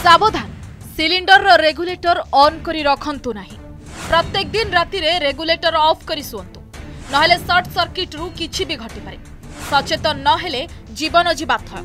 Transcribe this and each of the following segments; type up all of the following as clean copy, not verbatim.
सावधान cylinder row regulator on करी रखंतु नाही। प्रत्येक दिन राति रे रेगुलेटर ऑफ करी सुंतु नहेले शॉर्ट सर्किट रु किछि भी घटी पारे। सचेतन नहेले जीवन जीवा थय।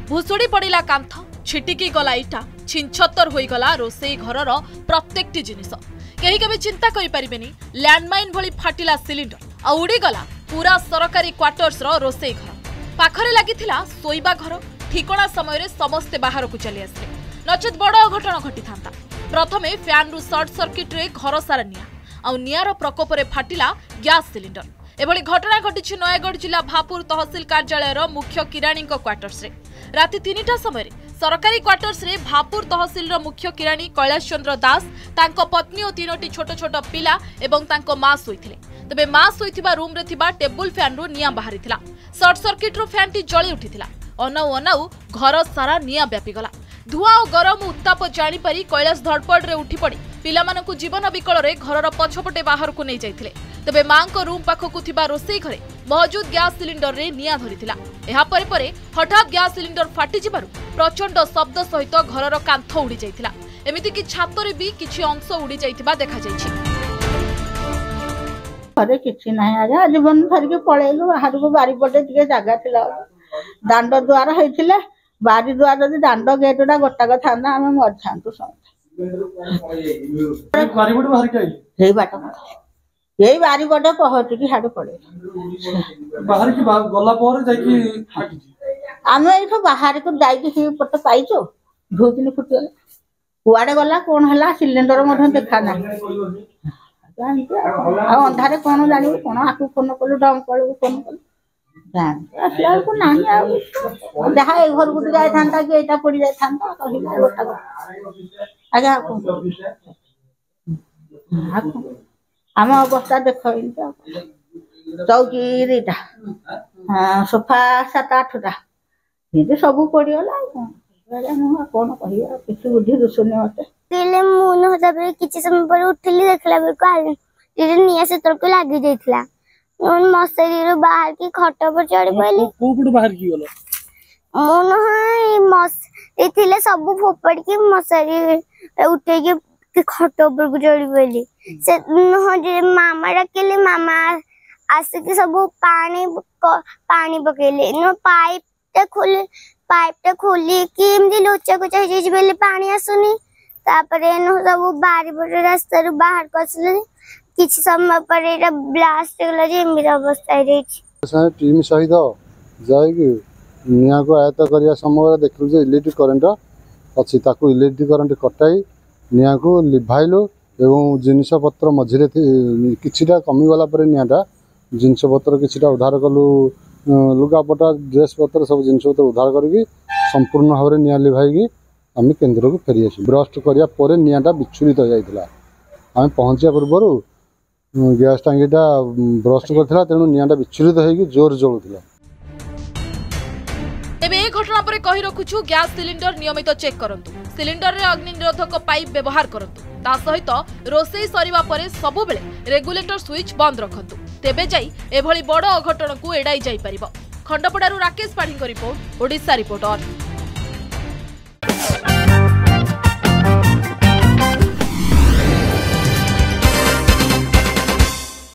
भुसुड़ी पड़िला कांथ, छिटिकी गला इटा, छिंछतर होई गला रोसई घरर प्रत्येकटी जिनिस। केही केबे चिंता करि परिबेनी लैंडमाइन भली फाटिला सिलिंडर आ उड़ी गला पूरा सरकारी क्वार्टर्स रो रोसई घर। पाखरे लागिथिला सोइबा घर। ठिकणा समय रे समस्ते बाहर को चली आसले, नचेत बड़ अघटन घटी थांता। प्रथमे फैन रु शॉर्ट सर्किट रे घर सारा निया आ नियार प्रकोप रे फाटिला गैस सिलिंडर। एभली घटना घटी नयगढ़ जिला भापुर तहसिल कार्यालय रो मुख्य किराणी क्वार्टर्स रे। राति 3टा समय सरकारी क्वार्टर्स रे भापुर तहसिल रो मुख्य किराणी कैलाश चंद्र दास, तांको पत्नी और 3टी छोट छोट पिला एवं तांको मां सोइथिले। तबे मां सोइथिबा रूम रे थिबा टेबुल फैन रु निया बाहरिथिला। शॉर्ट सर्किट रो फैन टी जळी उठिथिला। अनाउ अनाउ घर सारा निया व्यापी गला। धुआ और गरम उत्ताप जानी पारी कैलाश धड़पड़ रे उठी पड़ी पिलामानकु जीवन विकल रे घरर पछपटे बाहर को नहीं जाइथिले। तबे मां को रूम पाखकु थिबा रोसई घरे मौजूद गैस सिलिंडर रे निया धरिथिला। एहा परे परे हठात गैस सिलिंडर फाटी जिबारु प्रचंड शब्द सहित घरर कांथ उड़ी जाइथिला। एमिति कि छात रे भी किछि अंश उड़ी जाइथिबा देखा जाइछि। अरे किछि नाही आजा जीवन धरिके पळेलु। बाहर को बारी पटे टिके जागा थिला, दांड द्वार होइथिले। बारी द्वार जदि दांड गेटटा गोटा कथा ना हम मर थांतु सब। बारी पटे बाहर के हेई बाट यही बारी पटे पहट की हाड पड़े बाहर की गला पर जाई की फाटी। आमे इठो बाहर को जाई की हे पटे पाइचो धोदिन फुटले। कुआडे गला कोन हला सिलिंडर मधे देखा ना। आ अंधारे कोन जानि कोन आकु फोन कलु डम कलु फोन कलु असला को नाही आ जहा ए घर गुटी जाय थांता कि एटा पड़ी जाय थांता कहिला गोटा आजा हम अवस्था देखो चौकी रेटा सोफा 7-8टा ये सब पड़ीगला कौन कह किसी बुद्धि दुशुनी मत मुन किसी समय पर उठिली देखला बेलू निया से तरफ लगी जाइथिला। मशरी बाहर की खट पर चढ़ी पड़े बाहर की गलो मुन सब फोपड़ की मशरी उठे के खट पर को चढ़ी पड़ी से मामा डाकिले। मामा आसिक सब पानी पकेले पाइप खोली कि लोचा कोचा हो पानी आसुनी। तापरे सब बारी पटे रास्ता बाहर को आसले किछ समय पर एटा ब्लास्ट गला जे मेरा अवस्था रे टीम सहित जायकी निया को आयत्त करिया समय देखलु जे इलेक्ट्रिक करंट अछि ताकू इलेक्ट्रिक करंट कटाई निया को लिभाइलो एवं जिनिस पत्र मझिरे किछिटा कमी गला पर नियाटा जिनिस पत्र किछिटा उद्धार कलु। लुगापटा ड्रेस पत्र सब जिनिस पत्र उद्धार करके संपूर्ण भाव में निया लिभाई आम केन्द्र को फेरी आस। ब्रस्ट करिया परे नियाटा विच्छुरित हो जाइथिला। आम पहुंचा पूर्व गैस टांगीटा ब्रस्ट करथिला तेणु नियाटा विच्छुरित होगी जोर जलुथिला। तेबे ए घटना पर कहि रखुछु गैस सिलिंडर नियमित चेक करंतु। सिलिंडर रे अग्नि निरोधक पाइप व्यवहार करंतु। ता सहित रोसई सरीबा परे सबु बेले रेगुलेटर स्विच बंद रखंतु। तेबे जाई एभली बड़ अघटन को एडाई जाई परिबो। खंडपड़ारू राकेश पाढ़ी रिपोर्ट, ओडिशा रिपोर्टर।